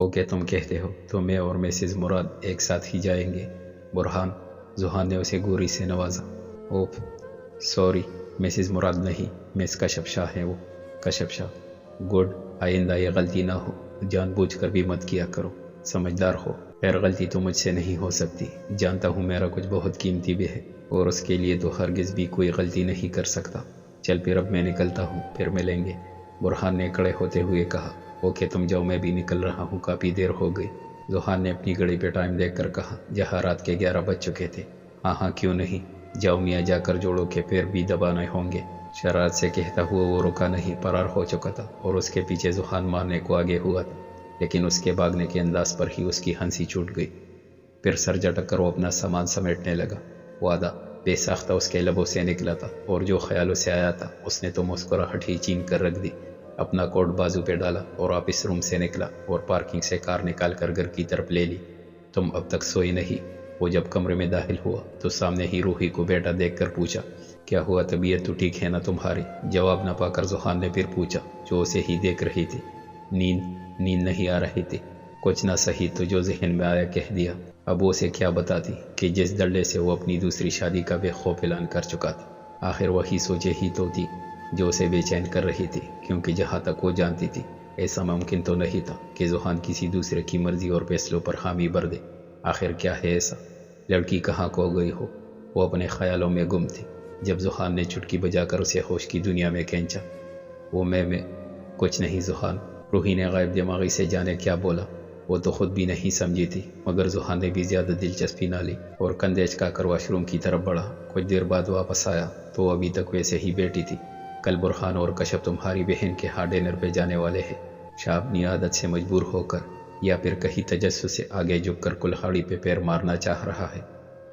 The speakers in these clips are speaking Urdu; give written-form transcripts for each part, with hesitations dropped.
اوکے تم کہتے ہو تو میں اور مسز مراد ایک ساتھ ہی جائیں گے۔ برہان، ذوحان نے اسے گوری سے نوازا۔ اوف سوری، مسز مراد نہیں، مس کشف شاہ ہیں وہ۔ کشف شاہ، گڈ، آئندہ یہ غلطی نہ ہو، جان بوجھ کر بھی مت کیا کرو، سمجھدار ہو۔ خیر غلطی تو مجھ سے نہیں ہو سکتی، جانتا ہوں میرا کچھ بہت قیمتی بھی ہے اور اس کے لیے تو ہرگز بھی کوئی غلطی نہیں کر سکتا۔ چل پھر اب میں نکلتا ہوں، پھر ملیں گے۔ برہان نے کھڑے ہوتے ہوئے کہا۔ اوکے تم جاؤ، میں بھی نکل رہا ہوں، کافی دیر ہو گئی۔ ذوحان نے اپنی گھڑی پہ ٹائم دیکھ کر کہا، جہاں رات کے 11 بج چکے تھے۔ ہاں ہاں کیوں نہیں، جاؤ میاں، جا کر جوڑوں کے پیر بھی دبانے ہوں گے۔ شرارت سے کہتا ہوا وہ رکا نہیں، فرار ہو چکا تھا اور اس کے پیچھے ذوحان مارنے کو آگے ہوا تھا، لیکن اس کے بھاگنے کے انداز پر ہی اس کی ہنسی چھوٹ گئی۔ پھر سر جھٹک کر وہ اپنا سامان سمیٹنے لگا۔ وعدہ بے ساختہ اس کے لبوں سے نکلا تھا اور جو خیالوں سے آیا تھا اس نے تو مسکراہٹ ہی چین کر رکھ دی۔ اپنا کوٹ بازو پہ ڈالا اور آفس روم سے نکلا اور پارکنگ سے کار نکال کر گھر کی طرف لے لی۔ تم اب تک سوئی نہیں؟ وہ جب کمرے میں داخل ہوا تو سامنے ہی روحی کو بیٹا دیکھ کر پوچھا، کیا ہوا، طبیعت تو ٹھیک ہے نا تمہاری؟ جواب نہ پا کر ذوحان نے پھر پوچھا جو اسے ہی دیکھ رہی تھی، نیند نہیں آ رہی تھی؟ کچھ نہ سہی تو جو ذہن میں آیا کہہ دیا۔ اب وہ اسے کیا بتاتی کہ جس ڈلے سے وہ اپنی دوسری شادی کا بے خوف اعلان کر چکا تھا، آخر وہی سوچے ہی تو تھی جو اسے بے چین کر رہی تھی، کیونکہ جہاں تک وہ جانتی تھی ایسا ممکن تو نہیں تھا کہ ذوحان کسی دوسرے کی مرضی اور فیصلوں پر حامی بھر دے۔ آخر کیا ہے ایسا؟ لڑکی کہاں کو گئی ہو؟ وہ اپنے خیالوں میں گم تھی جب ذوحان نے چٹکی بجا کر اسے ہوش کی دنیا میں کھینچا۔ وہ میں کچھ نہیں ذوحان، روحی نے غائب دماغی سے جانے کیا بولا، وہ تو خود بھی نہیں سمجھی تھی، مگر ذوحان نے بھی زیادہ دلچسپی نہ لی اور کندھے چکا کر واش روم کی طرف بڑھا۔ کچھ دیر بعد واپس آیا تو وہ ابھی تک ویسے ہی بیٹھی تھی۔ کل برہان اور کشف تمہاری بہن کے ہاں ڈنر پہ جانے والے ہیں۔ شاہ اپنی عادت سے مجبور ہو کر یا پھر کہیں تجسس سے آگے جھک کر کلہاڑی پہ پیر مارنا چاہ رہا ہے۔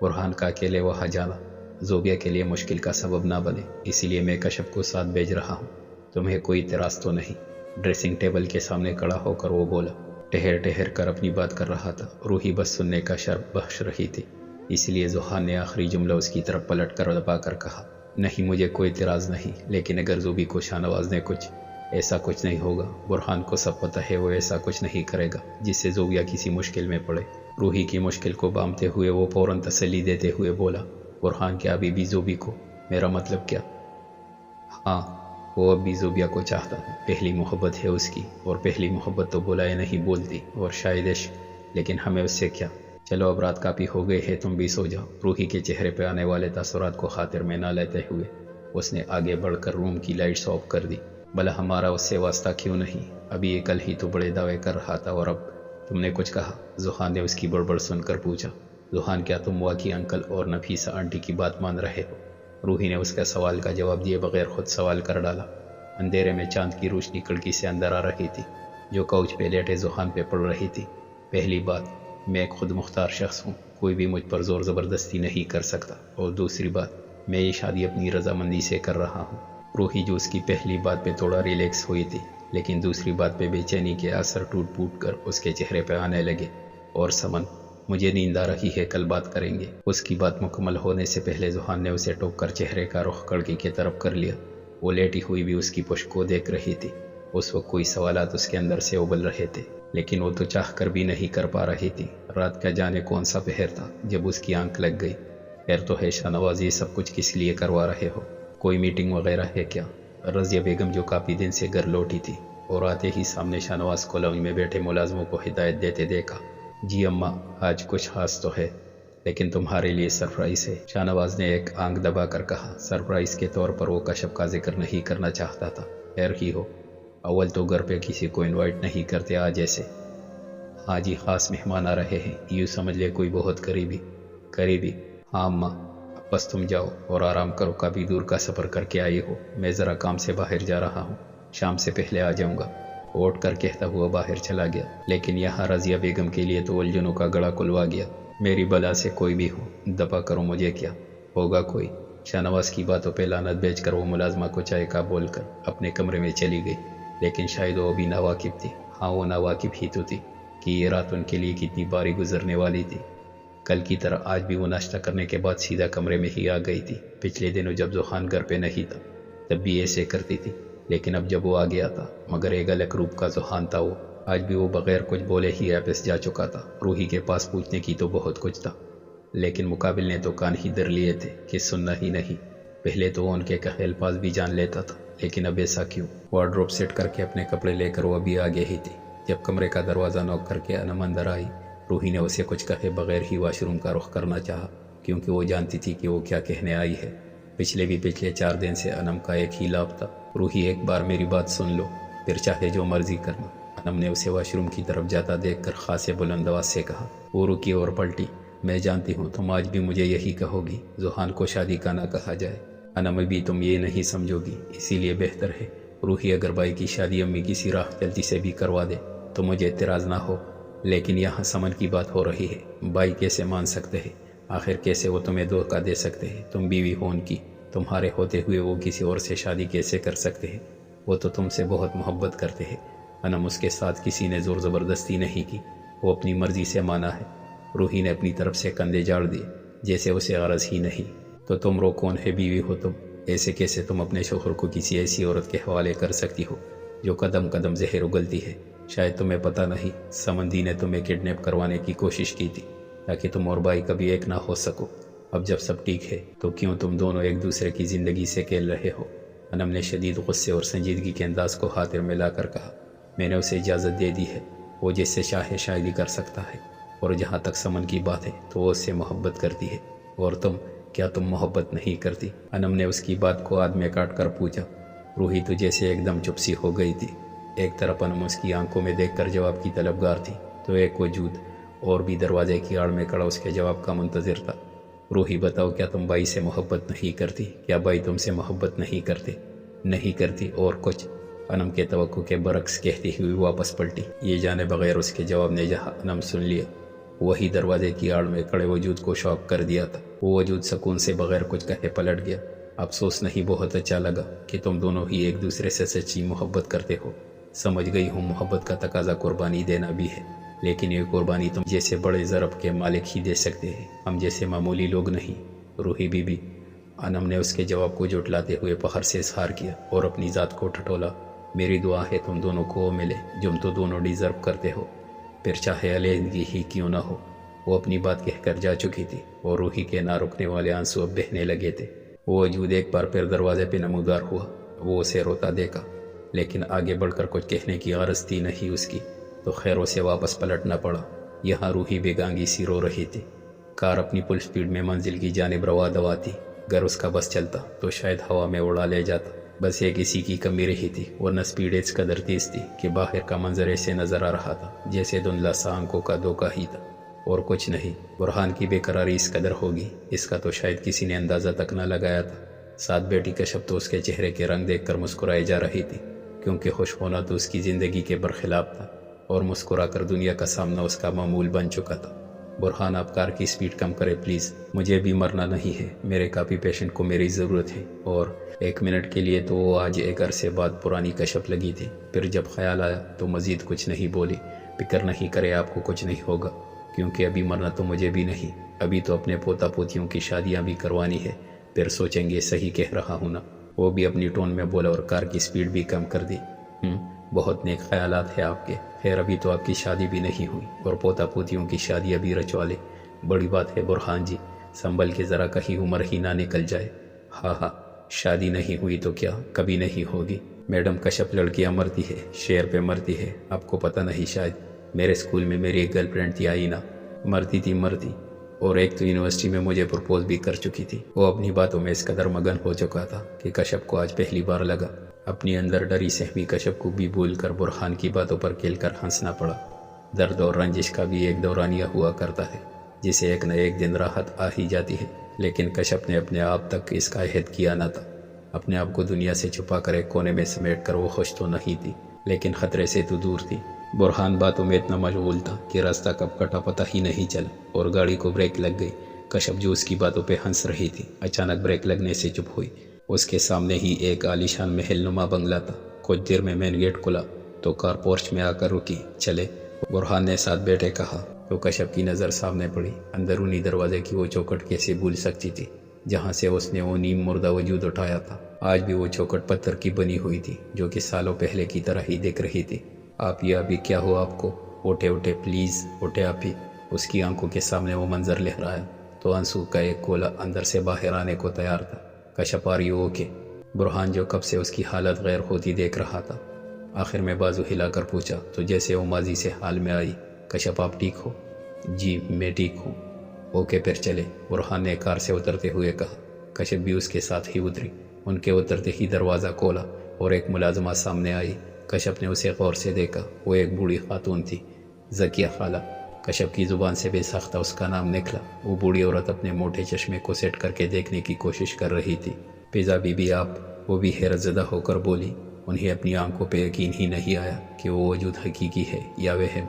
برہان کا اکیلے وہاں جانا زوبیا کے لیے مشکل کا سبب نہ بنے، اسی لیے میں کشف کو ساتھ بھیج رہا ہوں۔ تمہیں کوئی اعتراض تو نہیں؟ ڈریسنگ ٹیبل کے سامنے کھڑا ہو کر وہ بولا۔ ٹہر کر اپنی بات کر رہا تھا، روحی بس سننے کا شرط بخش رہی تھی، اس لیے ذوحان نے آخری جملہ اس کی طرف پلٹ کر دبا کر کہا، نہیں مجھے کوئی اعتراض نہیں، لیکن اگر زوبی کو شاہ نواز نے ایسا کچھ نہیں ہوگا، برہان کو سب پتہ ہے وہ ایسا کچھ نہیں کرے گا جس سے زوبیا کسی مشکل میں پڑے۔ روحی کی مشکل کو بامتے ہوئے وہ فوراً تسلی دیتے ہوئے بولا، برہان کیا ابھی بھی زوبی کو؟ میرا مطلب کیا؟ ہاں وہ اب بھی زوبیا کو چاہتا ہے، پہلی محبت ہے اس کی، اور پہلی محبت تو بلائے نہیں بولتی، اور شاید عشق، لیکن ہمیں اس سے کیا؟ چلو اب رات کافی ہو گئی ہے، تم بھی سو جاؤ۔ روحی کے چہرے پہ آنے والے تاثرات کو خاطر میں نہ لیتے ہوئے اس نے آگے بڑھ کر روم کی لائٹس آف کر دی۔ بھلا ہمارا اس سے واسطہ کیوں نہیں؟ ابھی یہ کل ہی تو بڑے دعوے کر رہا تھا، اور اب تم نے کچھ کہا؟ ذوحان نے اس کی بڑبڑ سن کر پوچھا۔ ذوحان کیا تم واقعی انکل اور نفیسہ آنٹی کی بات مان رہے ہو؟ روحی نے اس کا سوال کا جواب دیے بغیر خود سوال کر ڈالا۔ اندھیرے میں چاند کی روشنی کھڑکی سے اندر آ رہی تھی جو کوچ پہ لیٹے ذوحان پہ پڑ رہی تھی۔ پہلی بات، میں ایک خود مختار شخص ہوں، کوئی بھی مجھ پر زور زبردستی نہیں کر سکتا، اور دوسری بات میں یہ شادی اپنی رضامندی سے کر رہا ہوں۔ روحی جو اس کی پہلی بات پہ تھوڑا ریلیکس ہوئی تھی، لیکن دوسری بات پہ بے چینی کے اثر ٹوٹ پوٹ کر اس کے چہرے پہ آنے لگے۔ اور سمن، مجھے نیند آ رہی ہے، کل بات کریں گے۔ اس کی بات مکمل ہونے سے پہلے ذوحان نے اسے ٹوک کر چہرے کا رخ کھڑکی کی طرف کر لیا۔ وہ لیٹی ہوئی بھی اس کی پشت کو دیکھ رہی تھی۔ اس وقت کوئی سوالات اس کے اندر سے ابل رہے تھے، لیکن وہ تو چاہ کر بھی نہیں کر پا رہی تھی۔ رات کا جانے کون سا پہر تھا جب اس کی آنکھ لگ گئی۔ خیر تو ہے شاہ نواز، یہ سب کچھ کس لیے کروا رہے ہو؟ کوئی میٹنگ وغیرہ ہے کیا؟ رضیہ بیگم جو کافی دن سے گھر لوٹی تھی اور آتے ہی سامنے شاہ نواز کو لاؤنج میں بیٹھے ملازموں کو ہدایت دیتے دیکھا۔ جی اماں، آج کچھ خاص تو ہے، لیکن تمہارے لیے سرپرائز ہے، شاہ نواز نے ایک آنکھ دبا کر کہا۔ سرپرائز کے طور پر وہ کشف کا ذکر نہیں کرنا چاہتا تھا۔ خیر ہی ہو، اول تو گھر پہ کسی کو انوائٹ نہیں کرتے آج ایسے۔ ہاں جی، خاص مہمان آ رہے ہیں، یوں سمجھ لے کوئی بہت قریبی۔ ہاں اماں، بس تم جاؤ اور آرام کرو، کافی دور کا سفر کر کے آئی ہو، میں ذرا کام سے باہر جا رہا ہوں، شام سے پہلے آ جاؤں گا۔ اٹھ کر کہتا ہوا باہر چلا گیا۔ لیکن یہاں رضیہ بیگم کے لیے تو الجھنوں کا گڑا کھلوا گیا۔ میری بلا سے کوئی بھی ہو، دفع کرو، مجھے کیا ہوگا کوئی۔ شاہ نواز کی باتوں پہ لعنت بیچ کر وہ ملازمہ کو چائے کا بول کر اپنے کمرے میں چلی گئی، لیکن شاید وہ ابھی ناواقف تھی۔ ہاں وہ ناواقف ہی تو تھی کہ یہ رات ان کے لیے کتنی باری گزرنے والی تھی۔ کل کی طرح آج بھی وہ ناشتہ کرنے کے بعد سیدھا کمرے میں ہی آ گئی تھی۔ پچھلے دنوں جب ذوحان گھر پہ نہیں تھا تب بھی ایسے کرتی تھی، لیکن اب جب وہ آ گیا تھا، مگر ایک الگ روپ کا ذوحان تھا وہ، آج بھی وہ بغیر کچھ بولے ہی واپس جا چکا تھا۔ روحی کے پاس پوچھنے کی تو بہت کچھ تھا، لیکن مقابل نے تو کان ہی در لیے تھے کہ سننا ہی نہیں۔ پہلے تو وہ ان کے کہے الفاظ بھی جان لیتا تھا، لیکن اب ایسا کیوں؟ وارڈروب سیٹ کر کے اپنے کپڑے لے کر وہ ابھی آگے ہی تھی جب کمرے کا دروازہ نوک کر کے انم اندر آئی۔ روحی نے اسے کچھ کہے بغیر ہی واش روم کا رخ کرنا چاہا، کیونکہ وہ جانتی تھی کہ وہ کیا کہنے آئی ہے۔ پچھلے 4 دن سے انم کا ایک ہی لاب تھا، روحی ایک بار میری بات سن لو، پھر چاہے جو مرضی کرنا۔ انم نے اسے واش روم کی طرف جاتا دیکھ کر خاصے بلند آواز سے کہا۔ وہ رکی اور پلٹی۔ میں جانتی ہوں تم آج بھی مجھے یہی کہو گی، ذوحان کو شادی کا نہ کہا جائے۔ انم ابھی تم یہ نہیں سمجھو گی، اسی لیے بہتر ہے روحی اگر بھائی کی شادی امی کسی راہ چلتی سے بھی کروا دے تو مجھے اعتراض نہ ہو، لیکن یہاں سمن کی بات ہو رہی ہے۔ بھائی کیسے مان سکتے ہیں؟ آخر کیسے وہ تمہیں دھوکہ دے سکتے ہیں؟ تم بیوی ہو ان کی، تمہارے ہوتے ہوئے وہ کسی اور سے شادی کیسے کر سکتے ہیں؟ وہ تو تم سے بہت محبت کرتے ہیں۔ انم اس کے ساتھ کسی نے زور زبردستی نہیں کی، وہ اپنی مرضی سے مانا ہے۔ روحی نے اپنی طرف سے کندھے جاڑ دیے جیسے اسے غرض ہی نہیں۔ تو تم رو کون ہے؟ بیوی ہو تم، ایسے کیسے تم اپنے شوہر کو کسی ایسی عورت کے حوالے کر سکتی ہو جو قدم قدم زہر اگلتی ہے؟ شاید تمہیں پتہ نہیں، سمندی نے تمہیں کڈنیپ کروانے کی کوشش کی تھی تاکہ تم اور بھائی کبھی ایک نہ ہو سکو۔ اب جب سب ٹھیک ہے تو کیوں تم دونوں ایک دوسرے کی زندگی سے کھیل رہے ہو؟ انم نے شدید غصے اور سنجیدگی کے انداز کو خاطر میں لا کر کہا۔ میں نے اسے اجازت دے دی ہے، وہ جس سے چاہے شادی کر سکتا ہے، اور جہاں تک سمن کی بات ہے تو وہ اس سے محبت کرتی ہے، اور تم، کیا تم محبت نہیں کرتی؟ انم نے اس کی بات کو آدھ میں کاٹ کر پوچھا۔ روحی تو جیسے ایک دم چپ سی ہو گئی تھی۔ ایک طرف انم اس کی آنکھوں میں دیکھ کر جواب کی طلبگار تھی، تو ایک وجود اور بھی دروازے کی آڑ میں کھڑا اس کے جواب کا منتظر تھا۔ روحی بتاؤ، کیا تم بھائی سے محبت نہیں کرتی؟ کیا بھائی تم سے محبت نہیں کرتے؟ نہیں کرتی اور کچھ؟ انم کے توقع کے برعکس کہتی ہوئی واپس پلٹی۔ یہ جانے بغیر اس کے جواب نے جہاں انم سن لیا، وہی دروازے کی آڑ میں کھڑے وجود کو شوق کر دیا تھا۔ وہ وجود سکون سے بغیر کچھ کہے پلٹ گیا۔ افسوس نہیں، بہت اچھا لگا کہ تم دونوں ہی ایک دوسرے سے سچی محبت کرتے ہو۔ سمجھ گئی ہوں محبت کا تقاضا قربانی دینا بھی ہے، لیکن یہ قربانی تم جیسے بڑے ضرب کے مالک ہی دے سکتے ہیں، ہم جیسے معمولی لوگ نہیں۔ روحی بی بی، انم نے اس کے جواب کو جھٹلاتے ہوئے فخر سے اظہار کیا اور اپنی ذات کو ٹھٹولا۔ میری دعا ہے تم دونوں کو وہ ملے جو تم دونوں ڈیزرو کرتے ہو، پھر چاہے علیحدگی ہی کیوں نہ ہو۔ وہ اپنی بات کہہ کر جا چکی تھی اور روحی کے نہ رکنے والے آنسو اب بہنے لگے تھے۔ وہ وجود ایک بار پھر دروازے پہ نمودار ہوا۔ وہ اسے روتا دیکھا، لیکن آگے بڑھ کر کچھ کہنے کی غرض تھی نہیں اس کی، تو خیر اسے واپس پلٹنا پڑا۔ یہاں روحی بے گانگی سی رو رہی تھی۔ کار اپنی فل سپیڈ میں منزل کی جانب روا دوا تھی۔ اگر اس کا بس چلتا تو شاید ہوا میں اڑا لے جاتا۔ بس ایک اسی کی کمی رہی تھی، ورنہ سپیڈ اس قدر تیز تھی کہ باہر کا منظر ایسے نظر آ رہا تھا جیسے دھندلا سا آنکھوں کا دھوکہ ہی تھا اور کچھ نہیں۔ برہان کی بے قراری اس قدر ہوگی، اس کا تو شاید کسی نے اندازہ تک نہ لگایا تھا۔ ساتھ بیٹی کشف تو اس کے چہرے کے رنگ دیکھ کر مسکرائے جا رہی تھی، کیونکہ خوش ہونا تو اس کی زندگی کے برخلاف تھا، اور مسکرا کر دنیا کا سامنا اس کا معمول بن چکا تھا۔ برہان، آپ کار کی سپیڈ کم کرے پلیز، مجھے بھی مرنا نہیں ہے، میرے کافی پیشنٹ کو میری ضرورت ہے۔ اور 1 منٹ کے لیے تو وہ آج ایک عرصے بعد پرانی کشف لگی تھی، پھر جب خیال آیا تو مزید کچھ نہیں بولی۔ فکر نہیں کرے، آپ کو کچھ نہیں ہوگا، کیونکہ ابھی مرنا تو مجھے بھی نہیں، ابھی تو اپنے پوتا پوتیوں کی شادیاں بھی کروانی ہے، پھر سوچیں گے صحیح کہہ رہا ہوں نا۔ وہ بھی اپنی ٹون میں بولا اور کار کی سپیڈ بھی کم کر دی۔ بہت نیک خیالات ہیں آپ کے، خیر ابھی تو آپ کی شادی بھی نہیں ہوئی اور پوتا پوتیوں کی شادی ابھی رچوا لے، بڑی بات ہے برہان جی، سنبھل کے ذرا کہیں عمر ہی نہ نکل جائے۔ ہاں ہاں، شادی نہیں ہوئی تو کیا، کبھی نہیں ہوگی۔ میڈم کشف لڑکیاں مرتی ہے، شیر پہ مرتی ہے، آپ کو پتہ نہیں شاید۔ میرے اسکول میں میری ایک گرل فرینڈ تھی آئینہ، مرتی تھی، اور ایک تو یونیورسٹی میں مجھے پرپوز بھی کر چکی تھی۔ وہ اپنی باتوں میں اس قدر مگن ہو چکا تھا کہ کشف کو آج پہلی بار لگا اپنی اندر ڈری سہمی کشف کو بھی بھول کر برہان کی باتوں پر کھیل کر ہنسنا پڑا۔ درد اور رنجش کا بھی ایک دورانیہ ہوا کرتا ہے جسے ایک نہ ایک دن راحت آ ہی جاتی ہے، لیکن کشف نے اپنے آپ تک اس کا عہد کیا نہ تھا۔ اپنے آپ کو دنیا سے چھپا کر ایک کونے میں سمیٹ کر وہ خوش تو نہیں تھی، لیکن خطرے سے تو دور تھی۔ برہان باتوں میں اتنا مشغول تھا کہ راستہ کب کٹا پتہ ہی نہیں چلا اور گاڑی کو بریک لگ گئی۔ کشف جو اس کی باتوں پہ ہنس رہی تھی، اچانک بریک لگنے سے چپ ہوئی۔ اس کے سامنے ہی ایک عالیشان محل نما بنگلہ تھا۔ کچھ دیر میں مین گیٹ کھلا تو کار پورچ میں آ کر رکی۔ چلے، برہان نے ساتھ بیٹھے کہا تو کشف کی نظر سامنے پڑی۔ اندرونی دروازے کی وہ چوکھٹ کیسے بھول سکتی تھی جہاں سے اس نے وہ نیم مردہ وجود اٹھایا تھا۔ آج بھی وہ چوکھٹ پتھر کی بنی ہوئی تھی جو کہ سالوں پہلے کی طرح ہی دکھ رہی تھی۔ آپ یہ ابھی کیا ہوا آپ کو؟ اٹھے اٹھے پلیز اٹھے آپ ہی۔ اس کی آنکھوں کے سامنے وہ منظر لہرایا تو آنسو کا ایک گولا اندر سے باہر آنے کو تیار تھا۔ کشف آر یو اوکے؟ برہان جو کب سے اس کی حالت غیر ہوتی دیکھ رہا تھا آخر میں بازو ہلا کر پوچھا تو جیسے وہ ماضی سے حال میں آئی۔ کشف آپ ٹھیک ہو؟ جی میں ٹھیک ہوں۔ اوکے پھر چلے، برہان نے کار سے اترتے ہوئے کہا۔ کشف بھی اس کے ساتھ ہی اتری۔ ان کے اترتے ہی دروازہ کھولا اور ایک ملازمہ سامنے آئی۔ کشف نے اسے غور سے دیکھا۔ وہ ایک بوڑھی خاتون تھی، زکیہ خالہ۔ کشف کی زبان سے بے ساختہ اس کا نام نکلا۔ وہ بوڑھی عورت اپنے موٹے چشمے کو سیٹ کر کے دیکھنے کی کوشش کر رہی تھی۔ فضا بی بی آپ؟ وہ بھی حیرت زدہ ہو کر بولی۔ انہیں اپنی آنکھوں پہ یقین ہی نہیں آیا کہ وہ وجود حقیقی ہے یا وہم۔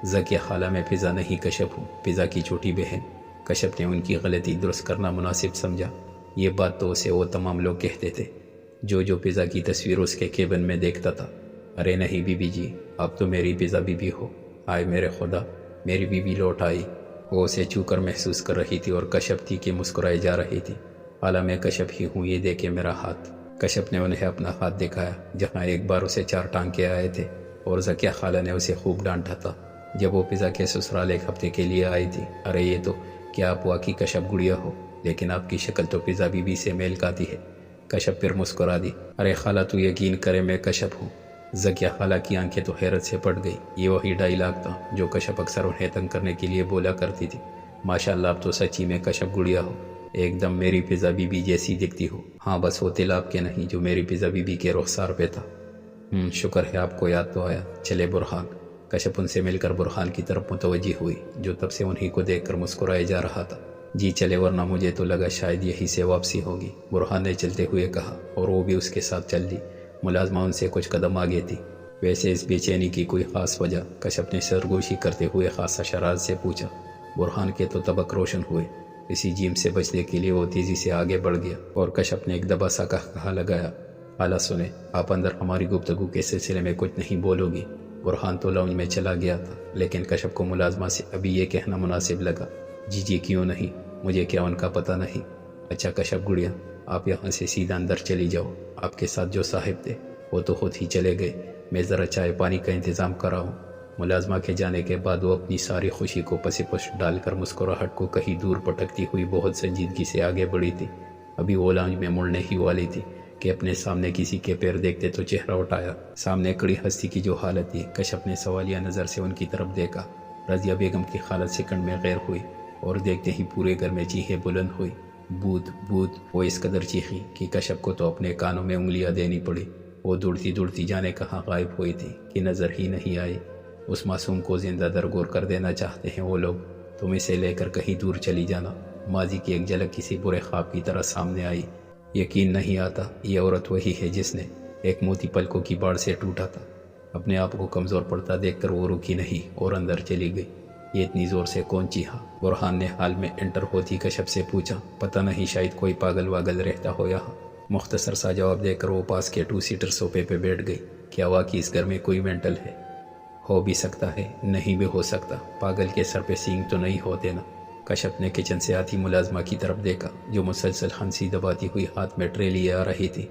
زکیہ خالہ میں فضا نہیں کشف ہوں، فضا کی چھوٹی بہن۔ کشف نے ان کی غلطی درست کرنا مناسب سمجھا۔ یہ بات تو اسے وہ تمام لوگ کہتے تھے جو فضا کی تصویر اس کے کیبن میں دیکھتا تھا۔ ارے نہیں بی بی جی، آپ تو میری فضا بی بی ہو۔ آئے میرے خدا، میری بی بی لوٹ آئی۔ وہ اسے چھو کر محسوس کر رہی تھی اور کشف تھی کہ مسکرائی جا رہی تھی۔ خالہ میں کشف ہی ہوں، یہ دیکھے میرا ہاتھ۔ کشف نے انہیں اپنا ہاتھ دکھایا جہاں ایک بار اسے 4 ٹانکے آئے تھے اور زکیہ خالہ نے اسے خوب ڈانٹا تھا جب وہ فضا کے سسرال ایک ہفتے کے لیے آئی تھی۔ ارے یہ تو کیا آپ واقعی کشف گڑیا ہو؟ لیکن آپ کی شکل تو فضا بی بی سے میل کھاتی ہے۔ کشف پھر مسکرا دی۔ ارے خالہ تو یقین کرے میں کشف ہوں۔ زکیہ خالہ کی آنکھیں تو حیرت سے پڑ گئی۔ یہ وہی ڈائیلاگ تھا جو کشف اکثر انہیں تنگ کرنے کے لیے بولا کرتی تھی۔ ماشاءاللہ آپ تو سچی میں کشف گڑیا ہو، ایک دم میری فضا بی بی جیسی دکھتی ہو۔ ہاں بس وہ تل آپ کے نہیں جو میری فضا بی بی کے رخسار پہ تھا۔ شکر ہے آپ کو یاد تو آیا۔ چلے برہان۔ کشف ان سے مل کر برہان کی طرف متوجہ ہوئی جو تب سے انہی کو دیکھ کر مسکرائے جا رہا تھا۔ جی چلے، ورنہ مجھے تو لگا شاید یہی سے واپسی ہوگی، برہان نے چلتے ہوئے کہا اور وہ بھی اس کے ساتھ چل دی۔ ملازمہ ان سے کچھ قدم آگے تھی۔ ویسے اس بے چینی کی کوئی خاص وجہ؟ کشف نے سرگوشی کرتے ہوئے خاصا شراز سے پوچھا۔ برہان کے تو تبک روشن ہوئے۔ اسی جیم سے بچنے کے لیے وہ تیزی سے آگے بڑھ گیا اور کشف نے ایک دبا سا کہا لگایا، خالہ سنیں، آپ اندر ہماری گفتگو کے سلسلے میں کچھ نہیں بولو گی؟ برہان تو لاؤنج میں چلا گیا تھا لیکن کشف کو ملازمہ سے ابھی یہ کہنا مناسب لگا۔ جی کیوں نہیں، مجھے کیا ان کا پتہ نہیں؟ اچھا کشف گڑیا، آپ یہاں سے سیدھا اندر چلی جاؤ۔ آپ کے ساتھ جو صاحب تھے وہ تو خود ہی چلے گئے، میں ذرا چائے پانی کا انتظام کراؤں۔ ملازمہ کے جانے کے بعد وہ اپنی ساری خوشی کو پس پشت ڈال کر مسکراہٹ کو کہیں دور پٹکتی ہوئی بہت سنجیدگی سے آگے بڑھی تھی۔ ابھی وہ لاؤنج میں مڑنے ہی والی تھی کہ اپنے سامنے کسی کے پیر دیکھتے تو چہرہ اٹھایا۔ سامنے کھڑی ہستی کی جو حالت تھی، کشف نے سوالیہ نظر سے ان کی طرف دیکھا۔ رضیہ بیگم کی حالت سیکنڈ میں غیر ہوئی اور دیکھتے ہی پورے گھر میں چیخیں بلند ہوئی، بھوت بھوت! وہ اس قدر چیخی کہ کشف کو تو اپنے کانوں میں انگلیاں دینی پڑی۔ وہ دوڑتی جانے کہاں غائب ہوئی تھی کہ نظر ہی نہیں آئی۔ اس معصوم کو زندہ درگور کر دینا چاہتے ہیں وہ لوگ، تم اسے لے کر کہیں دور چلی جانا۔ ماضی کی ایک جھلک کسی برے خواب کی طرح سامنے آئی۔ یقین نہیں آتا یہ عورت وہی ہے جس نے ایک موتی پلکوں کی باڑ سے ٹوٹا تھا۔ اپنے آپ کو کمزور پڑتا دیکھ کر وہ رکی نہیں اور اندر چلی گئی۔ یہ اتنی زور سے کون چیخا؟ برہان نے حال میں انٹر ہوتی کشف سے پوچھا۔ پتہ نہیں، شاید کوئی پاگل واگل رہتا ہو یہاں۔ مختصر سا جواب دے کر وہ پاس کے 2 سیٹر صوفے پہ بیٹھ گئی۔ کیا واقعی اس گھر میں کوئی مینٹل ہے؟ ہو بھی سکتا ہے، نہیں بھی ہو سکتا۔ پاگل کے سر پہ سینگ تو نہیں ہوتے نا؟ کشف نے کچن سے آتی ملازمہ کی طرف دیکھا جو مسلسل ہنسی دباتی ہوئی ہاتھ میں ٹرے لیے آ رہی تھی۔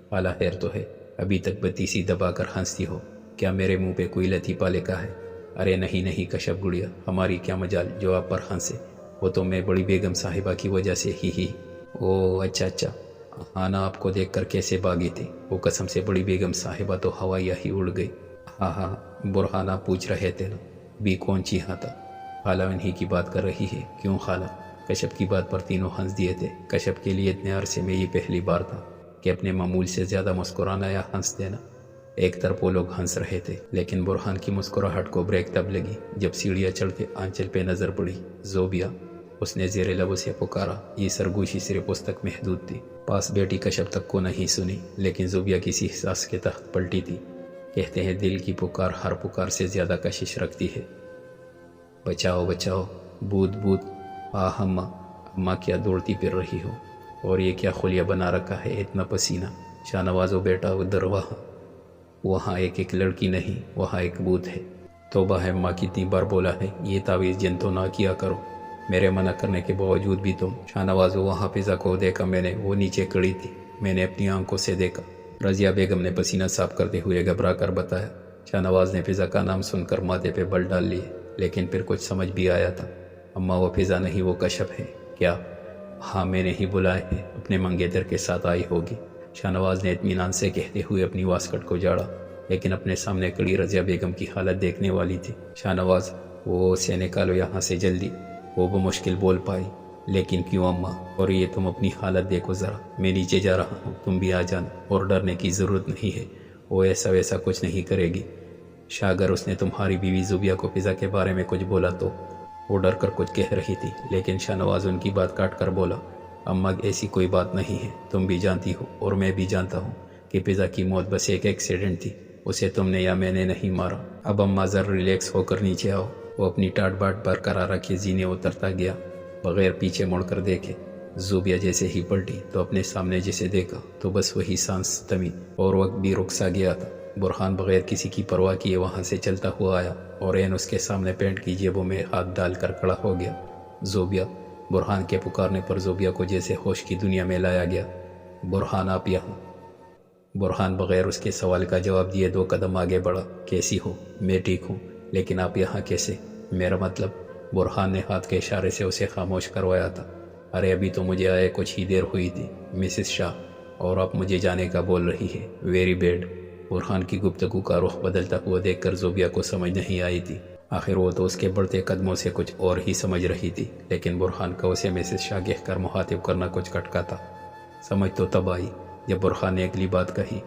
خالہ خیر تو ہے؟ ابھی تک بتی سی دبا کر ہنستی ہو؟ کیا میرے منہ پہ کوئی لطیفہ لکھا ہے؟ ارے نہیں کشف گڑیا، ہماری کیا مجال جو آپ پر ہنسے، وہ تو میں بڑی بیگم صاحبہ کی وجہ سے ہی۔ او اچھا، ہاں نا، آپ کو دیکھ کر کیسے بھاگی تھی وہ، قسم سے بڑی بیگم صاحبہ تو ہوائیاں ہی اڑ گئی۔ ہاں، برہانہ پوچھ رہے تھے نا بھی کون چیخا تھا؟ خالہ انہی کی بات کر رہی ہے۔ کیوں خالہ؟ کشف کی بات پر تینوں ہنس دیے تھے۔ کشف کے لیے اتنے عرصے میں یہ پہلی بار تھا کہ اپنے معمول سے زیادہ مسکرانا یا ہنس دینا۔ ایک طرف وہ لوگ ہنس رہے تھے لیکن برہان کی مسکراہٹ کو بریک تب لگی جب سیڑھیاں چڑھتے آنچل پہ نظر پڑی۔ زوبیا! اس نے زیر لب سے پکارا۔ یہ سرگوشی صرف اس تک محدود تھی، پاس بیٹی کشف تک کو نہیں سنی، لیکن زوبیا کسی احساس کے تحت پلٹی تھی۔ کہتے ہیں دل کی پکار ہر پکار سے زیادہ کشش رکھتی ہے۔ بچاؤ، بھوت! آہ اماں کیا دوڑتی پھر رہی ہو، اور یہ کیا خلیہ بنا رکھا ہے اتنا پسینہ؟ شاہ نوازو بیٹا ادھر، وہاں ایک لڑکی نہیں، وہاں ایک بھوت ہے۔ توبہ ہے، ماں کتنی بار بولا ہے یہ تعویذ جن تو نہ کیا کرو، میرے منع کرنے کے باوجود بھی تم۔ شاہ نوازو وہاں فضا کو دیکھا میں نے، وہ نیچے کھڑی تھی، میں نے اپنی آنکھوں سے دیکھا۔ رضیہ بیگم نے پسینہ صاف کرتے ہوئے گھبرا کر بتایا۔ شاہ نواز نے فضا کا نام سن کر ماتھے پہ بل ڈال لیے، لیکن پھر کچھ سمجھ بھی آیا تھا۔ اماں وہ فضا نہیں، وہ کشف ہے۔ کیا؟ ہاں میں نے ہی بلایا ہے، اپنے منگیتر کے ساتھ آئی ہوگی، شاہ نواز نے اطمینان سے کہتے ہوئے اپنی واسکٹ کو جاڑا، لیکن اپنے سامنے کڑی رضیہ بیگم کی حالت دیکھنے والی تھی۔ شاہ نواز، وہ اسے نکالو یہاں سے جلدی، وہ بمشکل بول پائی۔ لیکن کیوں اماں؟ اور یہ تم اپنی حالت دیکھو ذرا، میں نیچے جا رہا ہوں، تم بھی آ جانا، اور ڈرنے کی ضرورت نہیں ہے، وہ ایسا ویسا کچھ نہیں کرے گی۔ شاہ اگر اس نے تمہاری بیوی زوبیہ کو فضا کے بارے میں کچھ بولا تو؟ وہ ڈر کر کچھ کہہ رہی تھی، لیکن شاہ نواز ان کی بات کاٹ کر بولا، اماں ایسی کوئی بات نہیں ہے، تم بھی جانتی ہو اور میں بھی جانتا ہوں کہ فضا کی موت بس ایک ایکسیڈنٹ تھی، اسے تم نے یا میں نے نہیں مارا۔ اب اماں ذرا ریلیکس ہو کر نیچے آؤ۔ وہ اپنی ٹاٹ باٹ برقرار رکھے زینے اترتا گیا، بغیر پیچھے مڑ کر دیکھے۔ زوبیہ جیسے ہی پلٹی تو اپنے سامنے جسے دیکھا تو بس وہی سانس تھمی اور وقت بھی رک سا گیا تھا۔ برہان بغیر کسی کی پرواہ کیے وہاں سے چلتا ہوا آیا اور عین اس کے سامنے پینٹ کی جیبوں میں ہاتھ ڈال کر کھڑا ہو گیا۔ زوبیہ! برہان کے پکارنے پر زوبیہ کو جیسے ہوش کی دنیا میں لایا گیا۔ برہان آپ یہاں؟ برہان بغیر اس کے سوال کا جواب دیے 2 قدم آگے بڑھا۔ کیسی ہو؟ میں ٹھیک ہوں، لیکن آپ یہاں کیسے؟ میرا مطلب، برہان نے ہاتھ کے اشارے سے اسے خاموش کروایا تھا، ارے ابھی تو مجھے آئے کچھ ہی دیر ہوئی تھی مسز شاہ، اور آپ مجھے جانے کا بول رہی ہے، ویری بیڈ۔ برہان کی گفتگو کا رخ بدلتا ہوا دیکھ کر زوبیہ کو سمجھ نہیں آئی تھی، آخر وہ تو اس کے بڑھتے قدموں سے کچھ اور ہی سمجھ رہی تھی، لیکن برہان کا اسے مسز شاہ کہہ کر مخاطب کرنا کچھ کٹکا تھا۔ سمجھ تو تب آئی جب برہان نے اگلی بات کہی،